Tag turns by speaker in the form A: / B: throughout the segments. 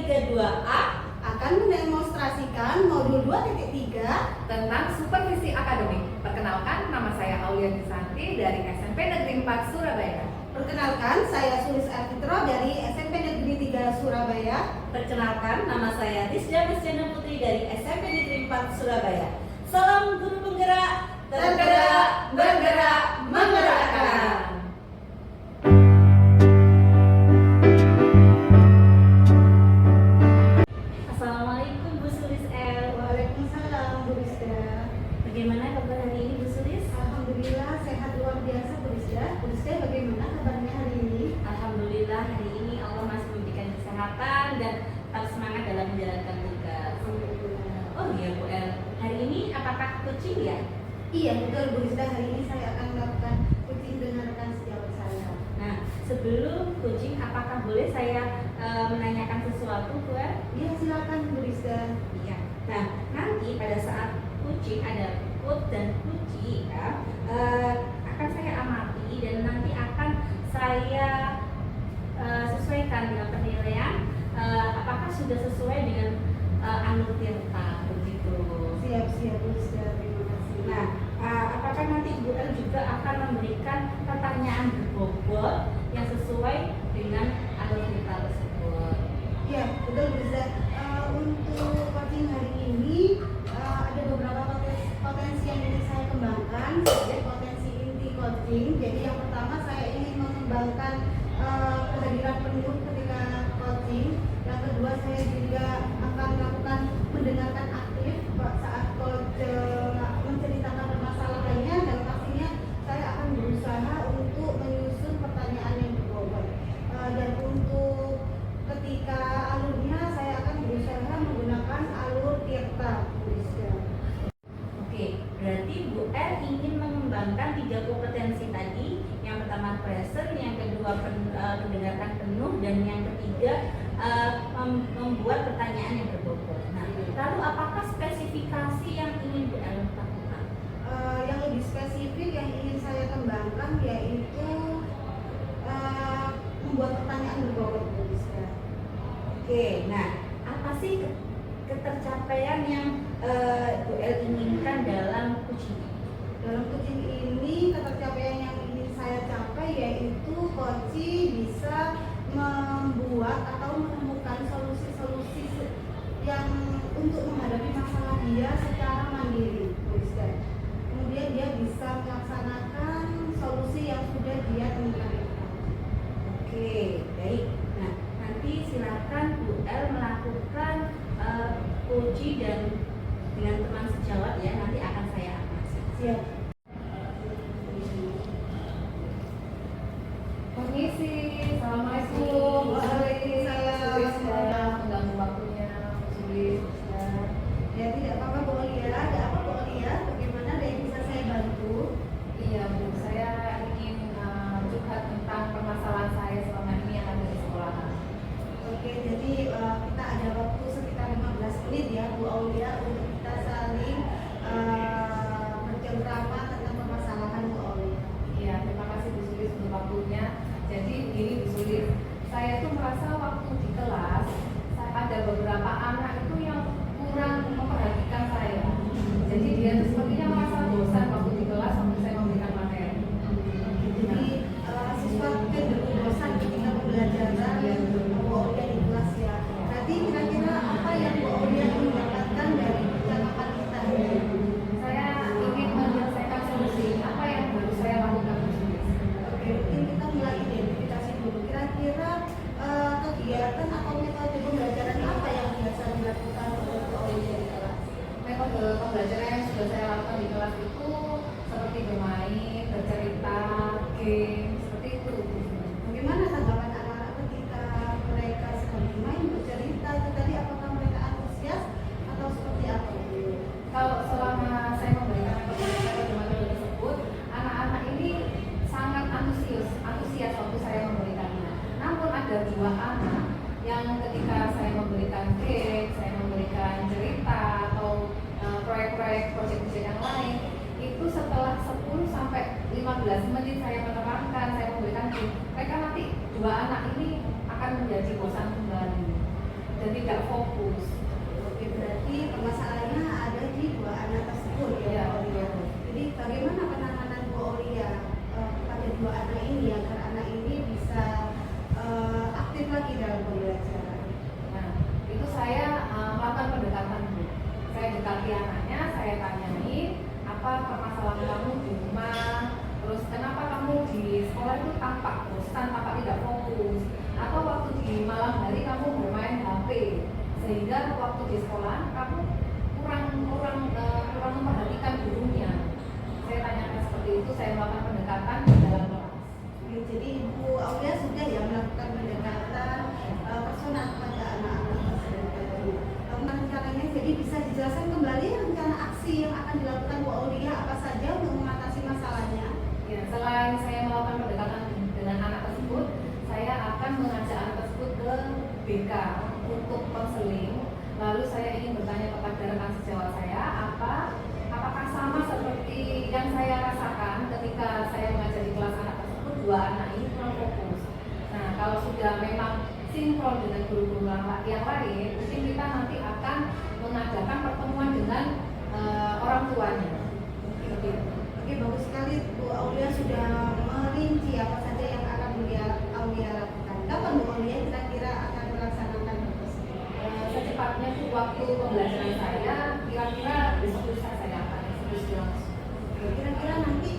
A: 32A
B: akan mendemonstrasikan modul 2.3
C: tentang supervisi akademik. Perkenalkan, nama saya Aulia Santi dari SMP Negeri 4 Surabaya.
B: Perkenalkan, saya Sulis Arfitro dari SMP Negeri 3 Surabaya.
A: Perkenalkan, nama saya Tisja Mesjana Putri dari SMP Negeri 4 Surabaya. Salam guru penggerak,
B: tergerak, bergerak, menggerakkan.
A: Assalamualaikum Bu Sulis L.
B: Waalaikumsalam Bu Rizda.
A: Bagaimana kabar hari ini Bu Sulis?
B: Alhamdulillah sehat luar biasa Bu Rizda. Bu Rizda bagaimana kabarnya hari ini?
A: Alhamdulillah hari ini Allah masih memberikan kesehatan dan tetap semangat dalam menjalankan tugas. Oh iya Bu El, hari ini apakah coaching ya?
B: Iya betul Bu Rizda, hari ini saya akan melakukan coaching dengan rekan sejawat saya.
A: Nah, sebelum coaching apakah boleh saya menanyakan sesuatu Bu El?
B: Iya silakan Bu Rizda.
A: Iya. Nah, nanti pada saat coaching ada quote dan kunci ya, akan saya amati dan nanti akan saya sesuaikan dengan penilaian apakah sudah sesuai dengan Anur Tirta begitu.
B: Siap Bu Rizda, terima kasih.
A: Nah, apakah nanti Bu El juga akan memberikan pertanyaan berbobot yang sesuai dengan Anur Tirta tersebut?
B: Iya betul Bu Rizda. Untuk coaching hari ini ada beberapa potensi yang ingin saya kembangkan sebagai potensi inti coaching. Jadi yang pertama saya ingin mengembangkan kehadiran penuh ketika coaching. Yang kedua saya juga akan melakukan mendengarkan aktif saat coach menceritakan permasalahannya, dan pastinya saya akan berusaha untuk menyusun pertanyaan yang berbobot. Dan untuk ketika alurnya saya akan berusaha menggunakan alur Tirta Bu Rizda.
A: Oke, berarti Bu El ingin mengembangkan 3 kompetensi tadi. Yang pertama present, yang kedua mendengarkan penuh, dan yang ketiga membuat pertanyaan yang berbobot. Nah, lalu apakah spesifikasi yang ingin Bu El lakukan?
B: Yang lebih spesifik yang ingin saya kembangkan yaitu membuat pertanyaan berbobot Bu Rizda.
A: Oke, nah apa sih ketercapaian yang Bu El inginkan dalam coaching?
B: Dalam coaching ini ketercapaian yang ingin saya capai yaitu coaching bisa membuat atau menemukan solusi-solusi yang untuk menghadapi masalah dia secara mandiri Bu Rizda. Kemudian dia bisa melaksanakan solusi yang sudah dia temukan.
A: Oke, baik. Nah, nanti silakan Bu El melakukan coaching dan dengan teman sejawat ya, nanti akan saya amati.
B: Siap.
C: Permisi, assalamualaikum.
B: Waalaikumsalam.
C: Mengganggu waktunya, Sulis.
B: Ya tidak apa-apa Bu Olia. Ada apa Bu Olia? Bagaimana ada yang bisa saya bantu?
C: Iya Bu, saya ingin curhat tentang permasalahan saya selama ini yang ada di sekolah.
B: Oke, jadi kita ada waktu sekitar 15 menit ya Bu Aulia untuk kita saling bercengkrama tentang permasalahan Bu Aulia.
C: Iya, terima kasih Bu Sulis untuk waktunya. Jadi begini Bu Sulis, saya tuh merasa waktu di kelas ada beberapa anak itu yang kurang memperhatikan saya. Jadi dia tuh sepertinya merasa bosan waktu di kelas waktu saya memberikan materi.
B: Jadi siswa cenderung bosan ketika pembelajaran Bu Aulia di kelas ya. Nanti kira-kira apa yang Bu Aulia ingin dapatkan dari percakapan kita ini?
C: Saya ingin menyelesaikan solusi apa yang harus saya lakukan Bu Sulis.
B: Oke, mungkin kita mulai identifikasi dulu. Kira-kira kegiatan atau metode pembelajaran apa yang biasa dilakukan oleh Bu Aulia di kelas?
C: Metode pembelajaran yang sudah saya lakukan di kelas itu seperti bermain, bercerita, game, seperti itu.
B: Bagaimana tanggapan anak-anak ketika mereka sedang bermain, bercerita itu tadi? Apakah mereka antusias atau seperti apa?
C: Kalau selama saya memberikan metode tersebut, anak-anak ini sangat antusias waktu saya memberikannya. Namun ada 2 anak yang ketika saya memberikan game, saya memberikan cerita atau proyek-proyek yang lain, itu setelah 10 sampai 15 menit saya menerangkan, saya memberikan game, mereka nanti 2 anak ini akan menjadi bosan kembali. Jadi tidak fokus.
B: Oke, berarti permasalahannya ada di dua anak tersebut ya,
C: Iya,
B: Bu Aulia.
C: betul.
B: Jadi bagaimana penanganan Bu Aulia pada dua anak ini agar anak ini bisa aktif lagi dalam pembelajaran?
C: Nah, itu saya melakukan pendekatan dulu. Saya dekati anaknya, saya tanyai apa permasalahan kamu di rumah, terus kenapa kamu di sekolah itu tampak bosan, tampak tidak fokus, atau waktu di malam hari kamu bermain HP, sehingga waktu di sekolah kamu kurang memperhatikan gurunya. Saya tanyakan seperti itu, saya melakukan pendekatan di dalam kelas.
B: Oke, jadi Bu Aulia sudah ya melakukan pendekatan personal kepada anak-anak tersebut tadi. Rencananya jadi bisa dijelaskan kembali rencana aksi yang akan dilakukan Bu Aulia apa saja untuk mengatasi masalahnya?
C: Ya, selain saya melakukan pendekatan dengan anak tersebut, saya akan mengajak anak tersebut ke BK untuk konseling. Lalu saya ingin bertanya kepada rekan sejawat saya, apakah sama seperti yang saya rasakan ketika saya mengajar di kelas anak tersebut, dua anak ini kurang fokus. Nah, kalau sudah memang sinkron dengan guru-guru yang lain, mungkin kita nanti akan mengadakan pertemuan dengan orang tuanya. Seperti itu.
B: Oke, bagus sekali Bu Aulia sudah merinci apa saja yang akan Bu Aulia lakukan. Kapan Bu Aulia kira-kira akan melaksanakan hal tersebut?
C: Secepatnya itu waktu pembelajaran saya, kira-kira besok lusa saya akan eksekusi langsung.
B: Oke, kira-kira nanti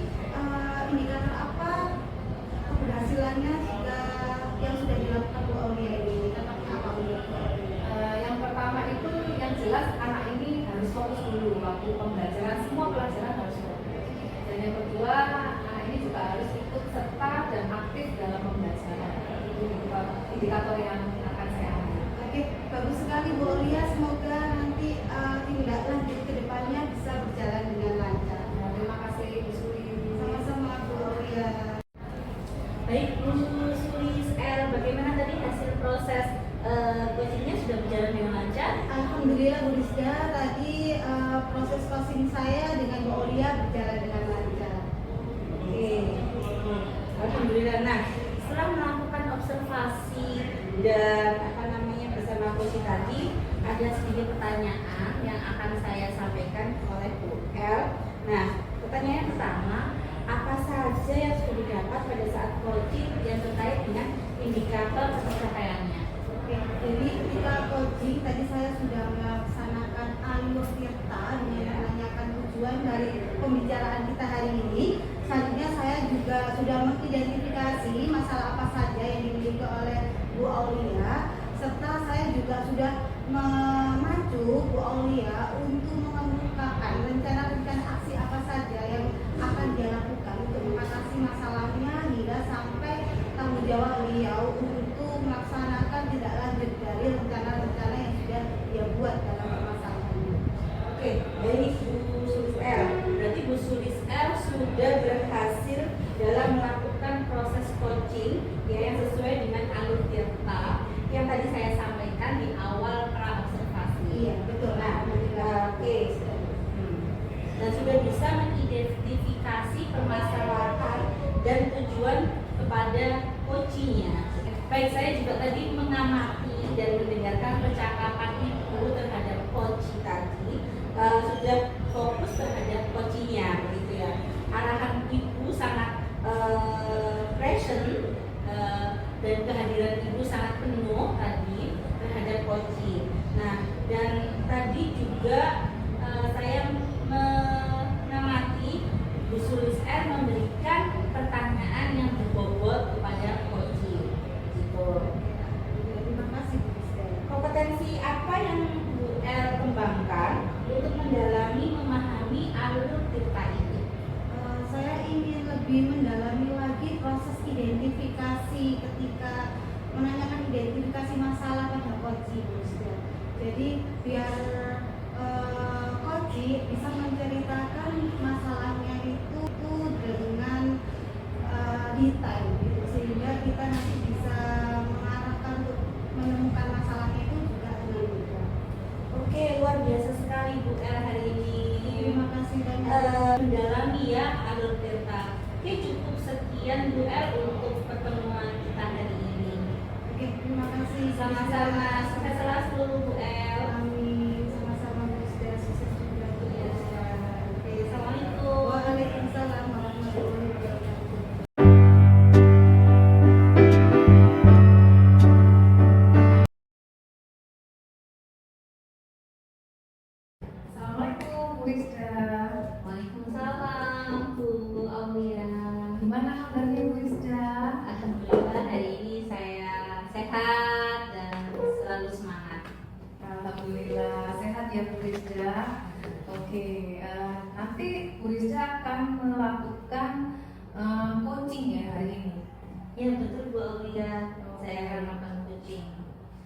B: indikator apa keberhasilannya jika yang sudah dilakukan Bu Aulia ini? Indikatornya apa menurut Bu Aulia?
C: Yang pertama itu yang jelas anak ini harus fokus dulu waktu pembelajaran, semua pelajaran harus fokus. Dan yang kedua, anak ini juga harus ikut serta dan aktif dalam pembelajaran. Itu indikator yang akan saya ambil.
B: Oke, bagus sekali Bu Aulia. Semoga nanti tindak lanjut ke depannya bisa berjalan dengan lancar.
C: Nah, terima kasih Bu Suri.
B: Sama-sama Bu Aulia.
A: Baik Bu Sulis L, bagaimana tadi hasil proses coachingnya sudah berjalan dengan lancar?
B: Alhamdulillah Bu Rizda, tadi proses coaching saya dengan Bu Aulia berjalan dengan lancar.
A: Oke, alhamdulillah. Nah, setelah melakukan observasi dan bersama coach tadi, ada sedikit pertanyaan yang akan saya sampaikan oleh Bu L. Nah, pertanyaan pertama, apa saja yang sudah didapat pada saat coaching yang terkait dengan indikator pencapaiannya?
B: Oke, jadi ketika coaching tadi saya sudah melaksanakan alur tirta dengan menanyakan tujuan dari pembicaraan kita hari ini. Selanjutnya saya juga sudah mengidentifikasi masalah apa saja yang dimiliki oleh Bu Aulia, serta saya juga sudah memacu Bu Aulia untuk mengemukakan rencana-rencana aksi apa saja yang akan dia lakukan untuk mengatasi masalahnya hingga sampai tanggung jawab beliau untuk melaksanakan tidak lanjut dari rencana-rencana yang sudah dia buat dalam permasalahannya.
A: Oke, dari Bu Sulis L. Berarti Bu Sulis L sudah berhasil dalam melakukan proses coaching ya, yang sesuai dengan alur tirta yang tadi saya sampaikan di awal pra observasi.
B: Iya, betul.
A: Nah, oke. Dan sudah bisa mengidentifikasi permasalahan dan tujuan kepada coachingnya. Baik, saya juga tadi mengamati dan mendengarkan percakapan Ibu terhadap coach tadi, sudah fokus terhadap coachingnya, begitu ya. Arahan Ibu sangat present dan kehadiran Ibu sangat penuh tadi terhadap coaching. Nah, dan tadi juga saya mengamati Bu Sulis R memberikan pertanyaan yang berbobot kepada coaching. Gitu.
B: Terima kasih Bu Rizda.
A: Kompetensi apa yang Bu L kembangkan untuk mendalami memahami alur tirta ini?
B: Saya ingin lebih mendalami lagi proses identifikasi ketika menanyakan identifikasi masalah pada coaching, Bu Rizda. Jadi biar coaching bisa menceritakan masalahnya itu dengan detail, gitu. Sehingga kita nanti bisa mengarahkan untuk menemukan masalahnya itu juga dengan mudah.
A: Oke, luar biasa sekali Bu L hari ini.
B: Terima kasih banyak.
A: Mendalami ya alur tirta. Oke, cukup sekian Bu L untuk pertemuan kita hari ini.
B: Oke, terima kasih.
A: Sama-sama, sukses selalu selalu Bu El.
B: Amin. Sama-sama Bu Rizda, sukses juga Bu Rizda.
A: Oke, assalamualaikum.
B: Waalaikumsalam warahmatullahi wabarakatuh.
C: Assalamualaikum Bu Rizda.
A: Waalaikumsalam Bu Aulia.
C: Gimana kabarnya Bu Rizda?
A: Alhamdulillah hari ini saya sehat dan selalu semangat.
C: Alhamdulillah sehat ya Bu Rizda. Oke, nanti Bu Rizda akan melakukan coaching ya hari ini.
A: Ya betul Bu Aulia, saya akan melakukan coaching.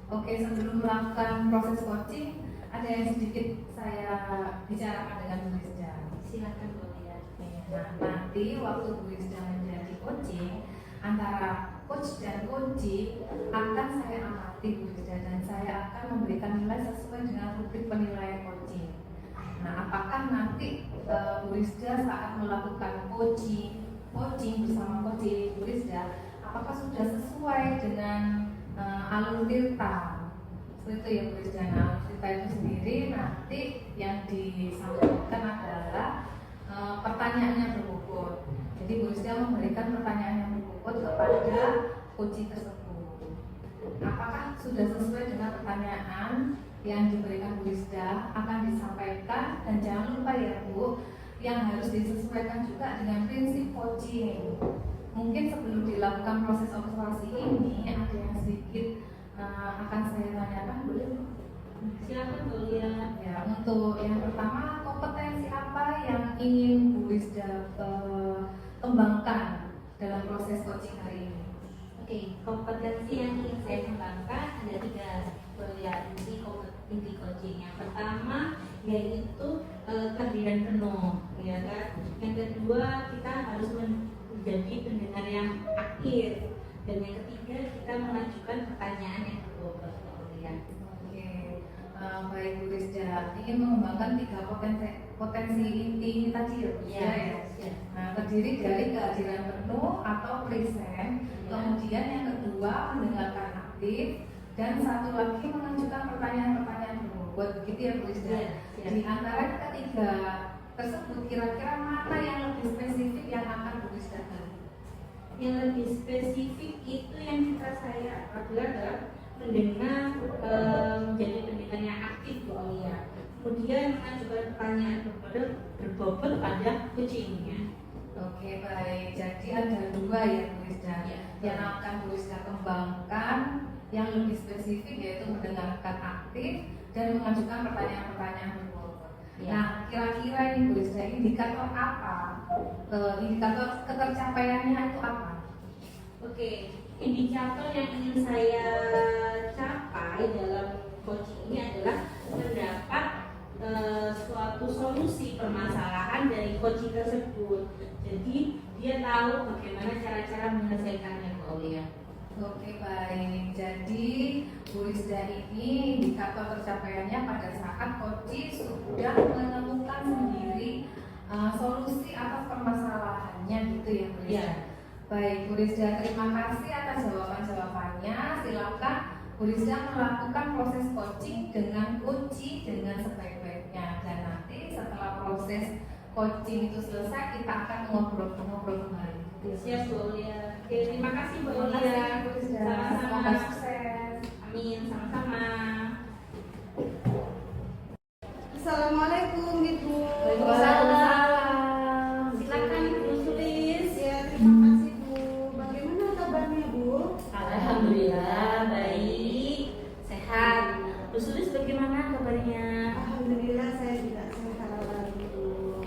C: Oke, sebelum melakukan proses coaching, ada yang sedikit saya bicarakan dengan Bu Rizda.
A: Silakan Bu Aulia.
C: Nah, nanti waktu Bu Rizda menjadi coaching, antara coach dan coaching akan saya amati Bu Rizda, dan saya akan memberikan nilai sesuai dengan rubrik penilaian coaching. Nah, apakah nanti Bu Rizda saat melakukan coaching bersama coach Bu Rizda, apakah sudah sesuai dengan alur tirta? Seperti itu ya Bu Rizda. Nah, alur tirta itu sendiri nanti yang disampaikan adalah pertanyaannya berbobot. Jadi Bu Rizda memberikan pertanyaan yang berbobot kepada coach tersebut. Apakah sudah sesuai dengan pertanyaan yang diberikan Bu Rizda akan disampaikan, dan jangan lupa ya Bu, yang harus disesuaikan juga dengan prinsip coaching. Mungkin sebelum dilakukan proses observasi ini ada yang sedikit akan saya tanyakan, boleh Bu?
A: Silakan Bu Aulia.
C: Ya, untuk yang pertama, kompetensi apa yang ingin Bu Rizda kembangkan dalam proses coaching hari ini?
A: Oke, kompetensi yang ingin saya kembangkan ada 3 Bu Aulia, inti coaching. Yang pertama yaitu kehadiran penuh, ya kan. Yang kedua kita harus menjadi pendengar yang aktif, dan yang ketiga kita mengajukan pertanyaan yang berbobot. Ya.
C: Oke, baik Bu Rizda, ingin mengembangkan 3 potensi inti ini tadi ya Bu Rizda ya.
A: Ya.
C: Nah, terdiri dari kehadiran penuh atau present, kemudian yang kedua mendengarkan aktif, dan satu lagi mengajukan pertanyaan-pertanyaan berbobot, begitu ya Bu Rizda.
A: Ya.
C: Di antara ketiga tersebut, kira-kira mana yang lebih spesifik yang akan Bu Rizda gali?
A: Yang lebih spesifik itu yang kita saya adalah mendengar, menjadi pendengar yang aktif Bu Aulia. Kemudian mengajukan pertanyaan berbobot pada coachingnya.
C: Oke, baik. Jadi ada 2 ya Bu Rizda,
A: Ya.
C: yang akan Bu Rizda kembangkan, yang lebih spesifik yaitu mendengarkan aktif dan mengajukan pertanyaan-pertanyaan berbobot.
A: Ya.
C: Nah, kira-kira ini Bu Rizda, indikator apa? Indikator ketercapaiannya itu apa?
A: Oke, indikator yang ingin saya capai dalam coaching ini adalah mendapat suatu solusi permasalahan dari coaching tersebut. Jadi dia tahu bagaimana cara-cara menyelesaikannya Bu Aulia.
C: Oke, baik. Jadi Bu Rizda ini indikator tercapaiannya pada saat coach sudah menemukan sendiri solusi atas permasalahannya, gitu ya Bu Rizda.
A: Ya.
C: Baik, Bu Rizda, terima kasih atas jawaban-jawabannya. Silakan Bu Rizda melakukan proses coaching dengan kunci dengan sebaik-baiknya, dan nanti setelah proses coaching itu selesai kita akan ngobrol-ngobrol kembali.
A: Siap Bu Aulia. Oke, terima kasih Bu
C: Terima
A: Aulia.
C: kasih Bu Rizda. Semoga
A: Sama-sama.
C: sukses.
A: Amin, sama-sama.
B: Assalamualaikum Ibu.
A: Waalaikumsalam. Silakan Bu Sulis.
B: Ya, terima kasih Bu. Bagaimana kabarnya Bu?
A: Alhamdulillah baik, sehat. Bu Sulis bagaimana kabarnya?
B: Alhamdulillah saya juga sehat Bu.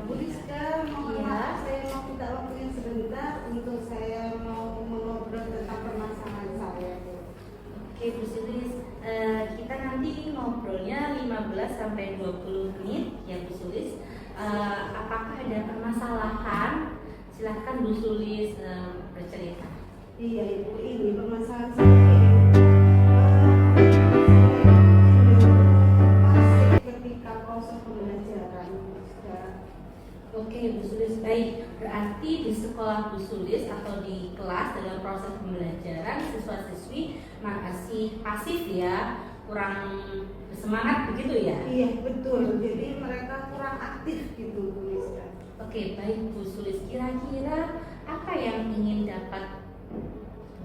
B: Bu Rizda, mohon
A: Iya.
B: maaf saya mau minta waktunya sebentar untuk saya mau mengobrol tentang permasalahan saya Bu.
A: Oke Bu Sulis, kita nanti ngobrolnya 15 sampai 20 menit ya Bu Sulis. Apakah ada permasalahan? Silahkan Bu Sulis bercerita.
B: Iya Ibu, ini permasalahan saya ini. Masih ketika proses pembelajaran Bu Rizda.
A: Oke Bu Sulis, baik. Berarti di sekolah Bu Sulis atau di kelas dalam proses pembelajaran siswa-siswi masih pasif ya, kurang bersemangat begitu ya?
B: Iya betul, jadi mereka kurang aktif gitu Bu Rizka.
A: Oke, baik Bu Sulis, kira-kira apa yang ingin dapat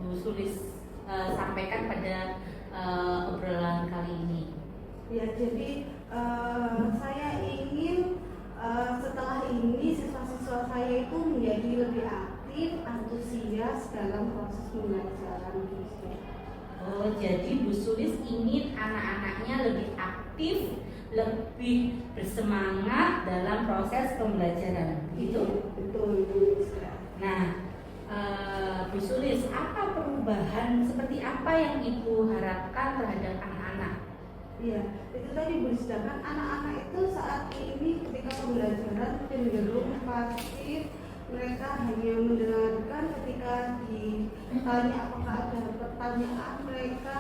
A: Bu Sulis sampaikan pada obrolan kali ini?
B: Ya, jadi saya ingin setelah ini siswa-siswa saya itu menjadi lebih aktif, antusias dalam proses pembelajaran.
A: Oh, jadi Bu Sulis ingin anak-anaknya lebih aktif, lebih bersemangat dalam proses pembelajaran, begitu?
B: Betul, Bu Rizka.
A: Nah, Bu Sulis, apa perubahan seperti apa yang Ibu harapkan terhadap anak-anak?
B: Iya, itu tadi Bu Rizka, kan anak-anak itu saat ini ketika pembelajaran cenderung pasif, mereka hanya mendengarkan. Ketika ditanya apakah ada pertanyaan, mereka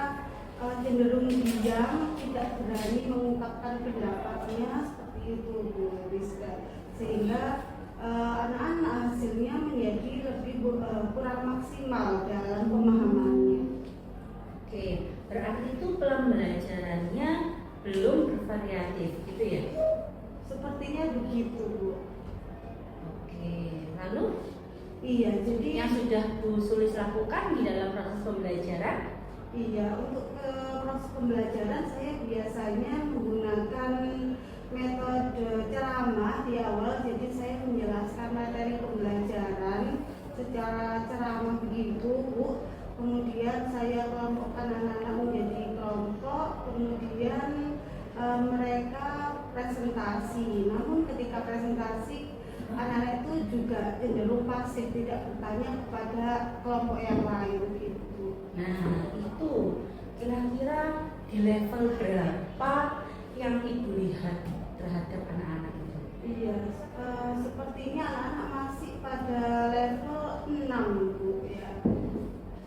B: cenderung diam, tidak berani mengungkapkan pendapatnya, seperti itu Bu Rizka. Sehingga anak-anak hasilnya menjadi lebih kurang maksimal dalam pemahamannya.
A: Oke, berarti itu pembelajarannya belum bervariatif, gitu ya?
B: Sepertinya begitu Bu.
A: Oke, lalu
B: Iya, jadi
A: yang sudah Bu Sulis lakukan di dalam proses pembelajaran?
B: iya, untuk proses pembelajaran saya biasanya menggunakan metode ceramah di awal. Jadi saya menjelaskan materi pembelajaran secara ceramah begitu Bu. Kemudian saya kelompokkan anak-anak menjadi kelompok, kemudian mereka presentasi. Namun ketika presentasi, anak-anak itu juga cenderung pasif, tidak bertanya kepada kelompok yang lain gitu.
A: Nah, itu kira-kira di level berapa yang Ibu lihat terhadap anak-anak itu?
B: Iya, sepertinya anak-anak masih pada level 6 Bu ya.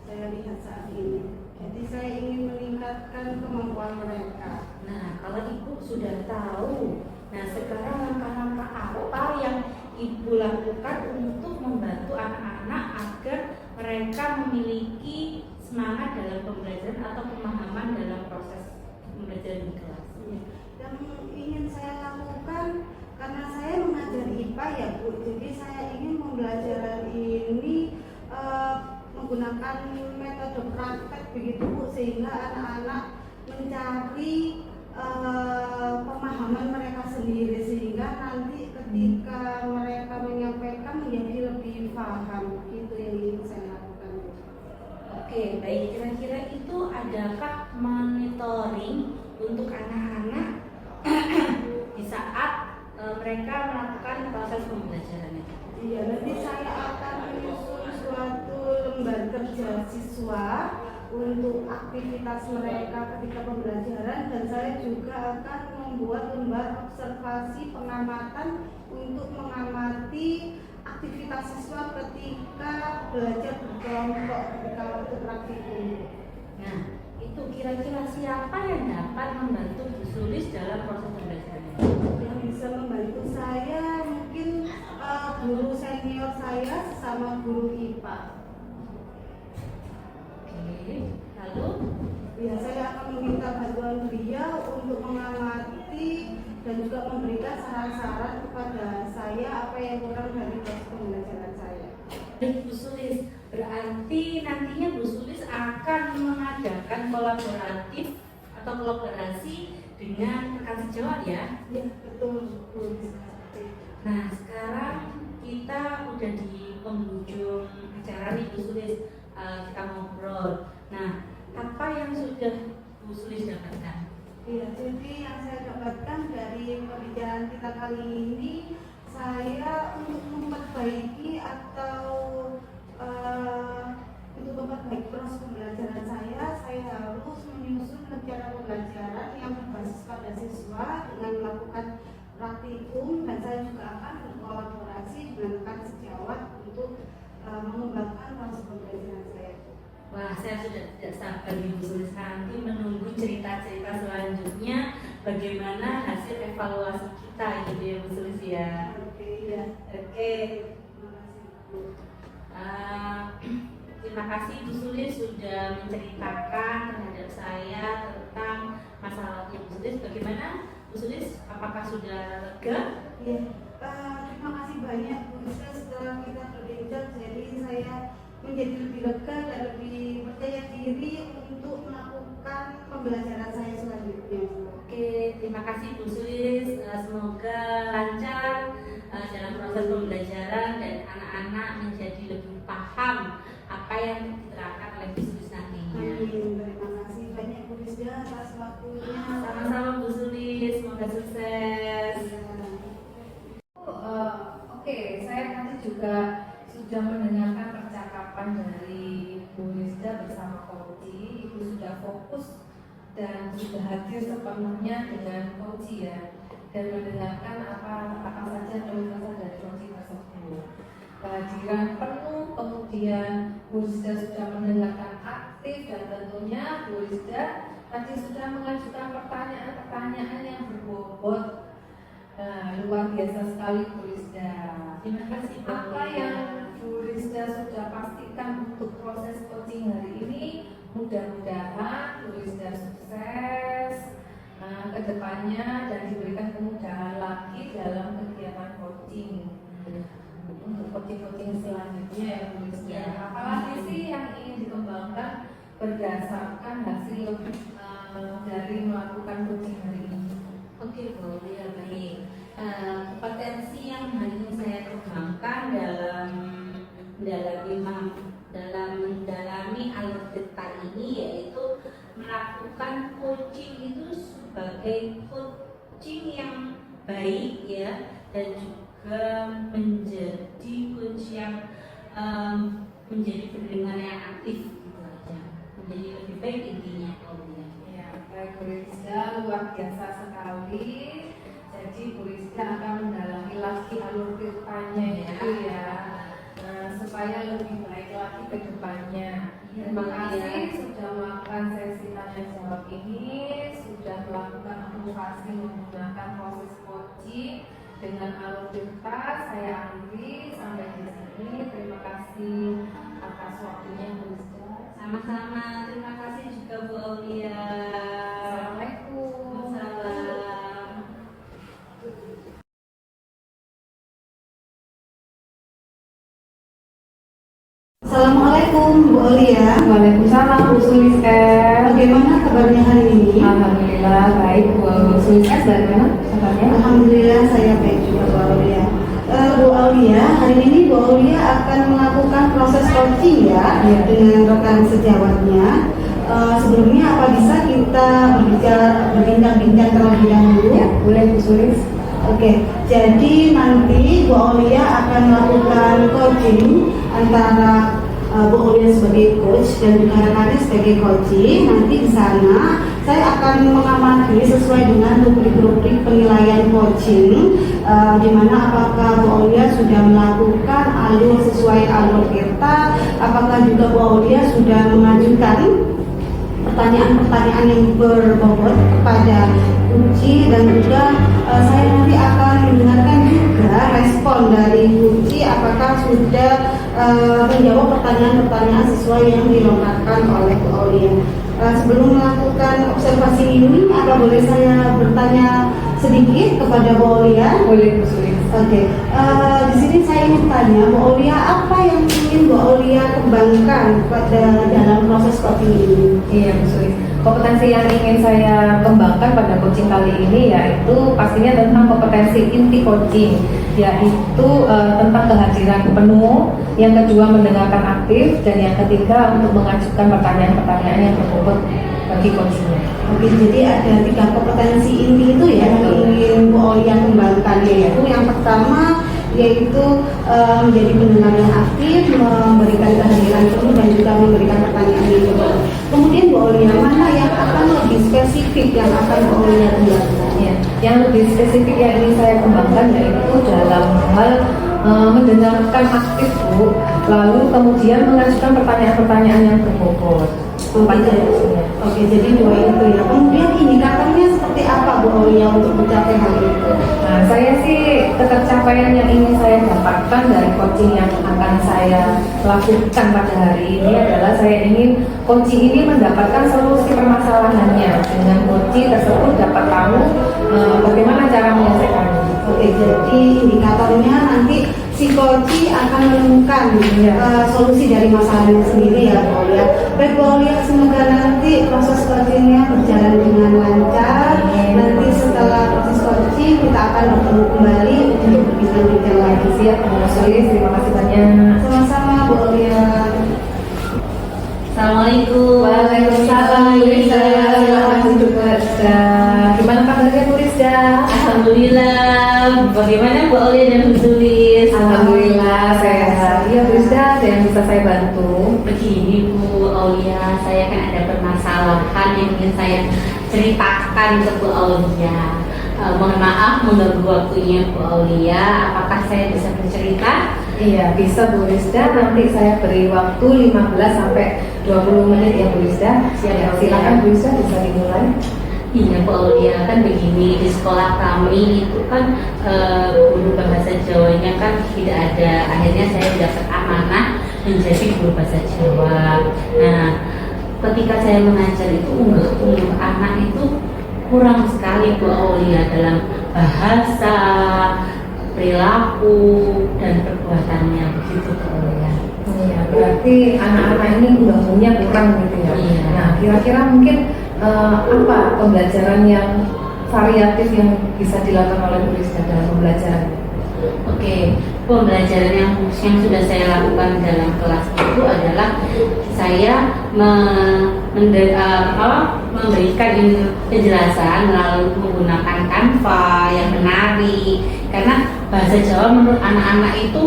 B: Saya lihat saat ini. Jadi saya ingin meningkatkan kemampuan mereka.
A: Nah, kalau Ibu sudah tahu, nah sekarang langkah-langkah apa yang Ibu lakukan untuk membantu anak-anak agar mereka memiliki semangat dalam pembelajaran atau pemahaman dalam proses pembelajaran di kelas?
B: Iya. Yang ingin saya lakukan, karena saya mengajar IPA ya Bu, jadi saya ingin pembelajaran ini menggunakan metode praktek begitu Bu, sehingga anak-anak mencari pemahaman mereka sendiri, sehingga nanti ketika mereka menyampaikan menjadi lebih paham. Gitu yang ingin saya lakukan.
A: Oke, baik. Kira-kira itu adakah monitoring untuk anak-anak di saat mereka melakukan proses pembelajarannya?
B: Iya, nanti saya akan menyusun suatu lembar kerja siswa untuk aktivitas mereka ketika pembelajaran, dan saya juga akan membuat lembar observasi pengamatan untuk mengamati aktivitas siswa ketika belajar berkelompok ketika waktu praktikum.
A: Nah, itu kira-kira siapa yang dapat membantu Bu Sulis dalam proses pembelajarannya?
B: Yang bisa membantu saya mungkin guru senior saya sama guru IPA.
A: Oke, lalu
B: Ya, saya akan meminta bantuan beliau untuk mengamati dan juga memberikan saran-saran kepada saya apa yang kurang dari proses pembelajaran saya.
A: baik Bu Sulis, berarti nantinya Bu Sulis akan mengadakan kolaboratif atau kolaborasi dengan rekan sejawat ya?
B: Ya, betul Bu.
A: Nah, sekarang kita udah di penghujung acara nih Bu Sulis, kita ngobrol. Nah, apa yang sudah Bu Sulis dapatkan?
B: Iya, jadi yang saya dapatkan dari pembicaraan kita kali ini, saya untuk memperbaiki atau untuk memperbaiki proses pembelajaran saya harus menyusun rencana pembelajaran yang berbasis pada siswa dengan melakukan praktikum, dan saya juga akan berkolaborasi dengan rekan sejawat untuk mengembangkan proses pembelajaran saya.
A: Wah, saya sudah tidak sabar nih Bu Sulis, nanti menunggu cerita-cerita selanjutnya bagaimana hasil evaluasi kita gitu ya Bu Sulis ya.
B: Oke, ya.
A: Oke.
B: Terima kasih Bu.
A: Terima kasih Bu Sulis sudah menceritakan terhadap saya tentang sudah lega?
B: Ya, terima kasih banyak Bu Rizka. Setelah kita berbincang, jadi saya menjadi lebih lega dan lebih percaya diri untuk melakukan pembelajaran saya selanjutnya.
A: Oke, terima kasih Bu Sulis. Semoga lancar dalam proses pembelajaran dan anak-anak menjadi lebih paham apa yang diterangkan oleh Bu Sulis nantinya.
B: Amin. Terima kasih banyak Bu Rizka atas waktunya.
A: Sama-sama Bu Sulis, semoga sukses.
C: Oke, saya tadi juga sudah mendengarkan percakapan dari Bu Rizda bersama Koci. Ibu sudah fokus dan sudah hadir sepenuhnya dengan Koci ya, dan mendengarkan apa saja keluhan dari Koci tersebut. Kehadiran penuh, kemudian Bu Rizda sudah mendengarkan aktif, dan tentunya Bu Rizda tadi sudah mengajukan pertanyaan-pertanyaan yang berbobot. Luar biasa sekali Bu Rizda.
A: Terima kasih Bu
C: Apa yang Bu Rizda sudah pastikan untuk proses coaching hari ini, mudah-mudahan Bu Rizda sukses ke depannya dan diberikan kemudahan lagi dalam kegiatan coaching untuk coaching selanjutnya ya Bu Rizda.
A: Ya.
C: Apalagi sih yang ingin dikembangkan berdasarkan hasil dari melakukan coaching hari ini?
A: Oke Bu, ya baik. Kompetensi yang hari ini saya kembangkan dalam mendalami alur data ini yaitu melakukan coaching itu sebagai coaching yang baik ya, dan juga menjadi coach yang menjadi pendengar yang aktif gitu aja, menjadi lebih baik intinya ya.
C: Ya, baik Bu Rizda, luar biasa sekali. Jadi Bu Rizda akan mendalami lagi alur ceritanya itu ya, supaya lebih baik lagi ke depannya. Terima kasih sudah melakukan sesi tanya jawab ini, sudah melakukan advokasi menggunakan proses coaching dengan alur cerita. Saya akhiri sampai di sini. Terima kasih atas waktunya Bu Rizda.
A: Sama-sama, terima kasih juga Bu Aulia.
C: Assalamualaikum.
A: Salam.
B: Assalamualaikum Bu Aulia.
C: Waalaikumsalam Bu Sulises.
B: Bagaimana kabarnya hari ini?
C: Alhamdulillah baik Bu Sulises. Bagaimana kabarnya?
B: Alhamdulillah saya baik juga Bu Aulia. Bu Aulia, hari ini Bu Aulia akan melakukan proses coaching ya,
C: Iya.
B: dengan rekan sejawatnya. Sebelumnya apa bisa kita berbincang-bincang terlebih dahulu?
C: Ya, boleh Bu Sulis.
B: Oke, jadi nanti Bu Aulia akan melakukan coaching antara Bu Aulia sebagai coach dan juga rekannya sebagai coaching. Nanti di sana saya akan mengamati sesuai dengan rubrik-rubrik penilaian coaching, di mana apakah Bu Aulia sudah melakukan alur sesuai alur kita, apakah juga Bu Aulia sudah mengajukan pertanyaan-pertanyaan yang berbobot kepada Uci, dan juga saya nanti akan mendengarkan juga respon dari Uci apakah sudah menjawab pertanyaan-pertanyaan sesuai yang dilontarkan oleh Bu Aulia. Sebelum melakukan observasi ini, apa boleh saya bertanya sedikit kepada Bu Aulia?
C: Boleh Bu Sulis.
B: Oke, di sini saya ingin tanya Bu Aulia, apa yang ingin Bu Aulia kembangkan pada dalam proses coaching ini?
C: Iya Bu Sulis. Kompetensi yang ingin saya kembangkan pada coaching kali ini yaitu pastinya tentang kompetensi inti coaching, yaitu tentang kehadiran penuh, yang kedua mendengarkan aktif, dan yang ketiga untuk mengajukan pertanyaan-pertanyaan yang berbobot bagi coachingnya.
B: Oke, jadi ada 3 kompetensi inti itu ya yang ingin Bu Aulia kembangkan, yaitu yang pertama yaitu menjadi pendengar yang aktif, memberikan kehadiran penuh, dan juga memberikan pertanyaan yang berbobot. Kemudian Bu Aulia, mana yang akan lebih spesifik yang akan Bu Aulia kembangkan?
C: Ya, yang lebih spesifik yang ingin saya kembangkan yaitu dalam hal mendengarkan aktif Bu, lalu kemudian mengajukan pertanyaan-pertanyaan yang berbobot.
B: Oke, jadi 2 itu ya. Kemudian indikatornya seperti apa Bu Aulia untuk mencapai hal itu?
C: Nah, saya sih pencapaian yang ingin saya dapatkan dari coaching yang akan saya lakukan pada hari ini adalah saya ingin coaching ini mendapatkan solusi permasalahannya. Dengan coaching tersebut dapat tahu bagaimana cara menyelesaikannya.
B: Oke, jadi indikatornya nanti si coach akan menemukan solusi dari masalahnya sendiri ya Bu Aulia. Baik Bu Aulia, semoga nanti proses coachingnya berjalan dengan lancar. Nanti setelah proses coaching kita akan bertemu kembali untuk berbincang-bincang lagi.
C: Siap, Bu Sulis, terima kasih banyak.
B: Sama-sama Bu Aulia.
A: Assalamualaikum.
C: Waalaikumsalam, Bu Rizda. Selamat duduk, Bu Rizda. Gimana kabarnya, Bu Rizda?
A: Alhamdulillah. Bagaimana Bu Aulia dan Bu Sulis?
C: Alhamdulillah sehat. Iya, Bu Rizda, ada yang bisa saya bantu?
A: Begini Bu Aulia, saya kan ada permasalahan yang ingin saya ceritakan ke Bu Aulia. Mohon maaf mengganggu waktunya Bu Aulia. Apakah saya bisa bercerita?
C: Iya, bisa Bu Rizda. Nanti saya beri waktu 15 sampai 20 menit ya Bu Rizda. Silakan Bu Rizda, bisa dimulai.
A: Iya Bu Aulia, kan begini, di sekolah kami itu kan guru bahasa Jawanya kan tidak ada. Akhirnya saya dapat amanah menjadi guru bahasa Jawa. Nah, ketika saya mengajar itu unggah-ungguh anak itu kurang sekali Bu Aulia dalam bahasa, perilaku, dan perbuatannya, begitu Bu Aulia.
C: Iya, berarti anak-anak ini unggah-ungguhnya kurang gitu ya.
A: Iya.
C: Nah, kira-kira mungkin apa pembelajaran yang variatif yang bisa dilakukan oleh Bu Rizda dalam pembelajaran?
A: Oke, pembelajaran yang sudah saya lakukan dalam kelas itu adalah saya memberikan penjelasan melalui menggunakan Canva yang menarik, karena bahasa Jawa menurut anak-anak itu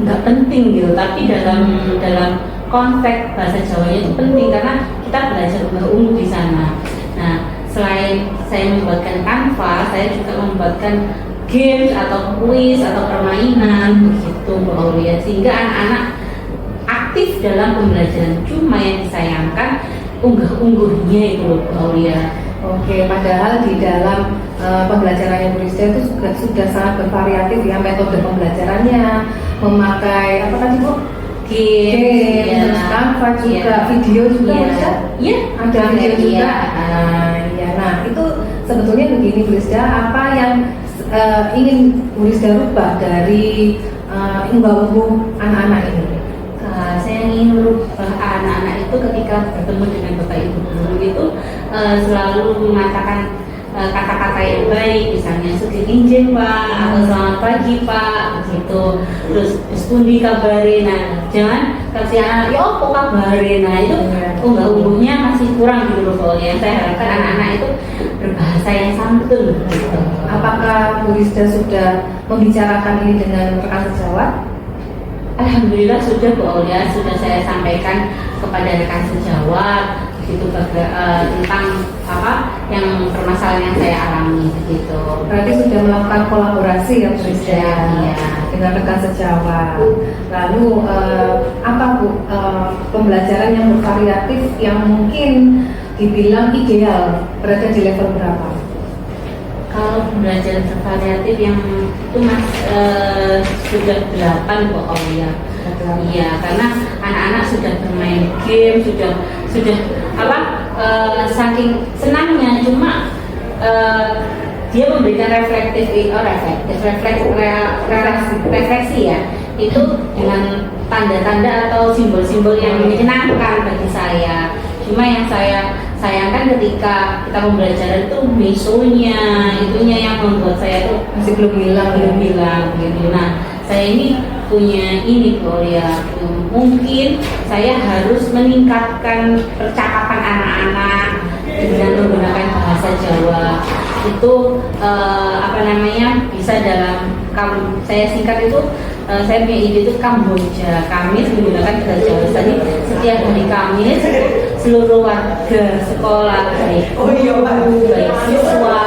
A: nggak penting gitu, tapi dalam konteks bahasa Jawanya itu penting karena kita belajar unggah-ungguh di sana. Nah, selain saya membuatkan Canva, saya juga membuatkan games atau kuis atau permainan begitu Bu Aulia, sehingga anak-anak aktif dalam pembelajaran. Cuma yang disayangkan unggah-ungguhnya itu Bu Aulia.
C: Oke, padahal di dalam pembelajarannya Bu Rizda itu sudah sangat bervariatif ya metode pembelajarannya, memakai apa tadi Bu?
A: Game,
C: Terus Canva juga, video juga Bu Rizda?
A: Iya,
C: Ada video juga. Nah, itu sebetulnya begini Bu Rizda, apa yang ingin Bu Rizda rubah dari unggah-ungguh anak-anak ini?
A: Saya ingin merubah anak-anak itu ketika bertemu dengan Bapak Ibu guru itu selalu mengatakan kata-kata yang baik, misalnya sugeng injen Pak, atau selamat pagi Pak, begitu. Terus pundi kabare, nah jangan kasih anak, ya apa kabare, nah itu unggah-ungguhnya masih kurang gitu loh. Yang saya harapkan anak-anak itu berbahasa yang santun gitu.
C: Apakah Bu Rizda sudah membicarakan ini dengan rekan sejawat?
A: Alhamdulillah sudah Bu Aulia, sudah saya sampaikan kepada rekan sejawat begitu tentang apa yang permasalahan yang saya alami begitu.
C: Berarti sudah melakukan kolaborasi ya Bu Rizda
A: Iya.
C: dengan rekan sejawat. Lalu apa Bu pembelajaran yang bervariatif yang mungkin dibilang ideal berada di level berapa?
A: Kalau pembelajaran bervariatif yang itu sudah 8 Bu Aulia. Iya, karena anak-anak sudah bermain game, sudah saking senangnya, cuma dia memberikan refleksi ya, itu dengan tanda-tanda atau simbol-simbol yang menyenangkan bagi saya. Cuma yang saya sayangkan ketika kita pembelajaran itu mesonya, itunya yang membuat saya tuh
C: Masih belum hilang
A: gitu. Nah, saya ini punya ini Bu ya, mungkin saya harus meningkatkan percakapan anak-anak dengan menggunakan bahasa Jawa. Itu bisa dalam saya singkat itu, saya punya ide itu Kamboja, Kamis menggunakan bahasa Jawa. Jadi setiap hari Kamis seluruh warga sekolah, baik guru, baik siswa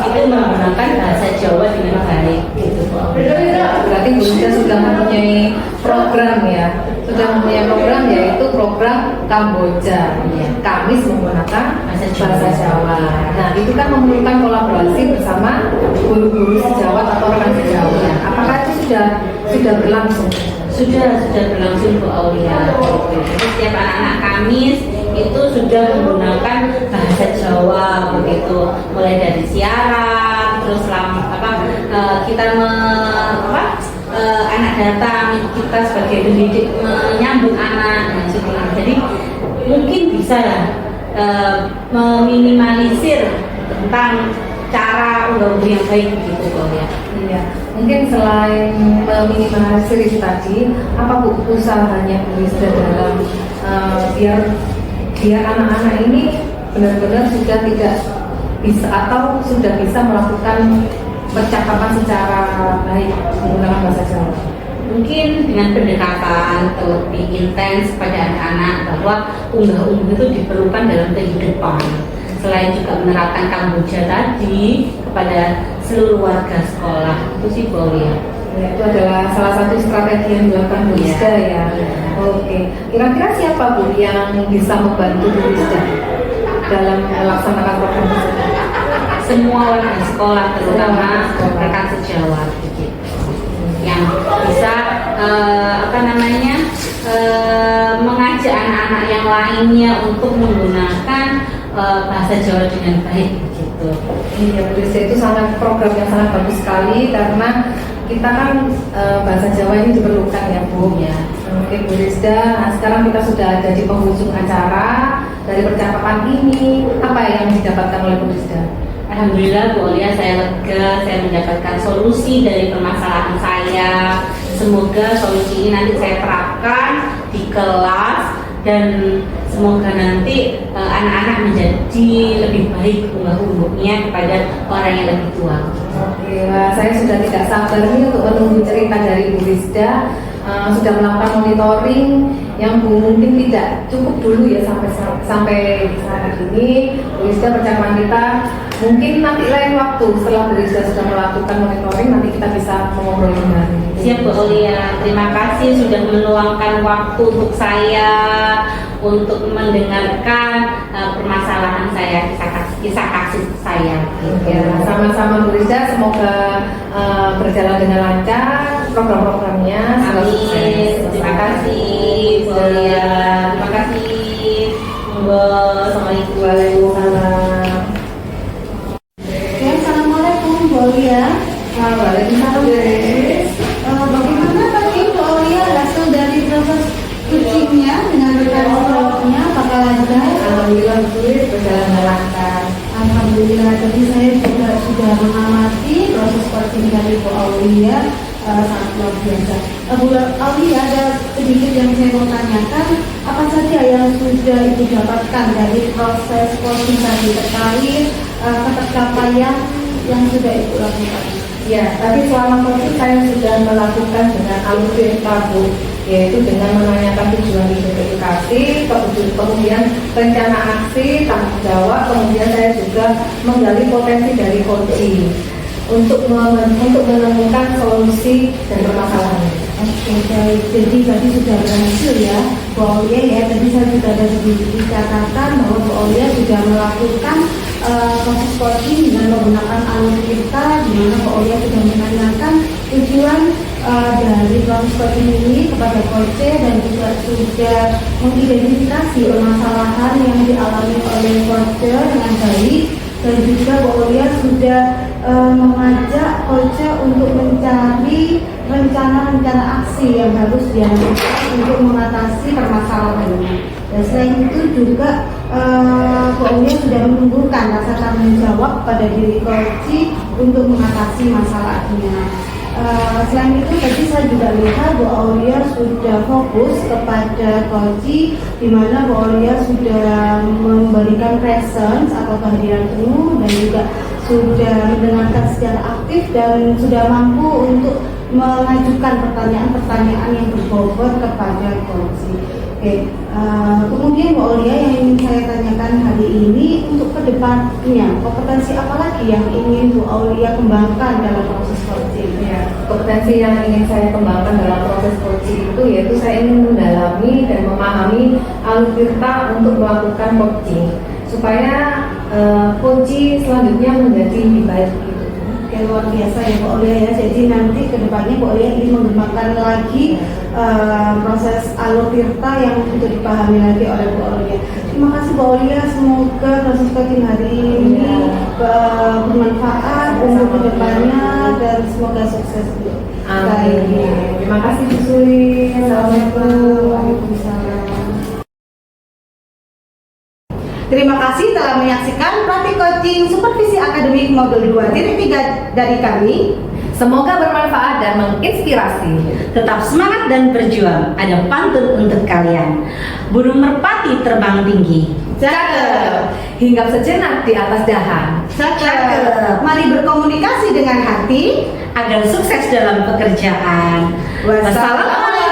A: itu menggunakan bahasa Jawa dengan baik gitu.
C: Berarti Bu Rizda sudah mempunyai program yaitu program Kamboja. Kamis menggunakan
A: Bahasa
C: bahasa Jawa. Nah, itu kan memerlukan kolaborasi bersama guru-guru sejawat atau rekan sejawat. Apakah itu sudah berlangsung?
A: Sudah berlangsung Bu Aulia. Jadi setiap anak-anak Kamis itu sudah menggunakan bahasa Jawa begitu, mulai dari siaran, terus kita anak datang, kita sebagai pendidik menyambut anak. Jadi mungkin bisa meminimalisir tentang cara unggah-ungguh yang baik begitu Bu Aulia.
C: Iya, mungkin selain meminimalisir itu tadi, apa Bu usahanya Bu Rizda dalam biar anak-anak ini benar-benar sudah tidak bisa atau sudah bisa melakukan percakapan secara baik menggunakan bahasa Jawa?
A: Mungkin dengan pendekatan lebih intens pada anak-anak bahwa unggah-ungguh itu diperlukan dalam kehidupan. Selain juga menerapkan Kamboja tadi kepada seluruh warga sekolah, itu sih Bu Aulia.
C: Ya, itu adalah salah satu strategi yang dilakukan Bu Rizda ya. Oke, kira-kira siapa Bu yang bisa membantu Bu Rizda dalam melaksanakan program tersebut?
A: Semua warga sekolah, terutama rekan sejawat begitu, yang bisa mengajak anak-anak yang lainnya untuk menggunakan bahasa Jawa dengan baik begitu.
C: Iya, Bu Rizda, itu program yang sangat bagus sekali karena kita kan bahasa Jawa ini diperlukan ya Bu.
A: Ya.
C: Oke Bu Rizda, nah sekarang kita sudah ada di penghujung acara. Dari percakapan ini, apa yang didapatkan oleh Bu Rizda?
A: Alhamdulillah Bu Aulia, saya lega, saya mendapatkan solusi dari permasalahan saya. Semoga solusi ini nanti saya terapkan di kelas dan semoga nanti anak-anak menjadi lebih baik unggah-ungguhnya kepada orang yang lebih tua.
C: Oke, saya sudah tidak sabar nih untuk menunggu cerita dari Bu Rizda. Sudah melakukan monitoring yang mungkin tidak cukup dulu ya sampai saat ini. Bu Rizda, percakapan kita mungkin nanti lain waktu setelah Bu Rizda sudah melakukan monitoring, nanti kita bisa mengobrol kembali.
A: Siap Bu Aulia, terima kasih sudah meluangkan waktu untuk saya untuk mendengarkan permasalahan saya, kisah kasih saya.
C: Ya, sama-sama Bu Rizda, semoga berjalan dengan lancar program-programnya.
A: Amin. Terima kasih Bu Aulia. Terima kasih. Assalamualaikum.
C: Waalaikumsalam.
B: Oke, assalamualaikum Bu Aulia.
C: Waalaikumsalam Bu Rizda.
B: Bagaimana tadi Bu Aulia hasil dari proses coachingnya dengan rekan sejawatnya? Apakah lancar?
C: Alhamdulillah Bu Rizda, berjalan dengan lancar.
B: Alhamdulillah, tadi saya juga sudah mengamati proses coaching dari Bu Aulia, sangat luar biasa. Bu Aulia, ada sedikit yang saya mau tanyakan, apa saja yang sudah Ibu dapatkan dari proses coaching tadi terkait pencapaian yang sudah Ibu lakukan?
C: Ya, tadi selama coaching saya sudah melakukan dengan alur Bu, yaitu dengan menanyakan tujuan identifikasi, kemudian rencana aksi, tanggung jawab, kemudian saya juga menggali potensi dari coaching untuk menemukan solusi dan permasalahan.
B: Oke, baik. Jadi tadi sudah berhasil ya Bu Aulia ya. Tadi saya sudah ada di catatan bahwa Bu Aulia sudah melakukan proses coaching dengan menggunakan alur kita, di mana Bu Aulia sudah menanyakan tujuan dari proses coaching ini kepada coach dan juga sudah mengidentifikasi permasalahan yang dialami oleh coach dengan baik, dan juga Bu Aulia sudah mengajak coach untuk mencari rencana-rencana aksi yang harus dilakukan untuk mengatasi permasalahannya. Dan selain itu juga Bu Aulia sudah menumbuhkan rasa tanggung jawab pada diri coach untuk mengatasi masalahnya. Selain itu tadi saya juga lihat Bu Aulia sudah fokus kepada coach, di mana Bu Aulia sudah memberikan presence atau kehadiran penuh dan juga sudah mendengarkan secara aktif dan sudah mampu untuk mengajukan pertanyaan-pertanyaan yang berbobot kepada coach. Oke, kemudian Bu Aulia yang ingin saya tanyakan hari ini, untuk kedepannya kompetensi apa lagi yang ingin Bu Aulia kembangkan dalam proses coaching?
C: Ya, kompetensi yang ingin saya kembangkan dalam proses coaching itu yaitu saya ingin mendalami dan memahami alur kita untuk melakukan coaching supaya kunci selanjutnya menjadi lebih baik gitu.
B: Oke, luar biasa ya Bu Aulia ya. Jadi nanti kedepannya Bu Aulia ingin mengembangkan lagi proses alur tirta yang untuk dipahami lagi oleh Bu Aulia. Terima kasih Bu Aulia, semoga proses coaching hari ini bermanfaat untuk kedepannya dan semoga sukses Bu.
C: Amin. Terima kasih Bu Suli. Assalamualaikum.
B: Waalaikumsalam. Terima kasih telah menyaksikan praktik coaching supervisi akademik modul 2.3 dari kami.
C: Semoga bermanfaat dan menginspirasi.
A: Tetap semangat dan berjuang. Ada pantun untuk kalian. Burung merpati terbang tinggi.
B: Cakep.
C: Hinggap sejenak di atas dahan.
B: Cakep. Mari berkomunikasi dengan hati
A: Agar sukses dalam pekerjaan.
B: Wassalamualaikum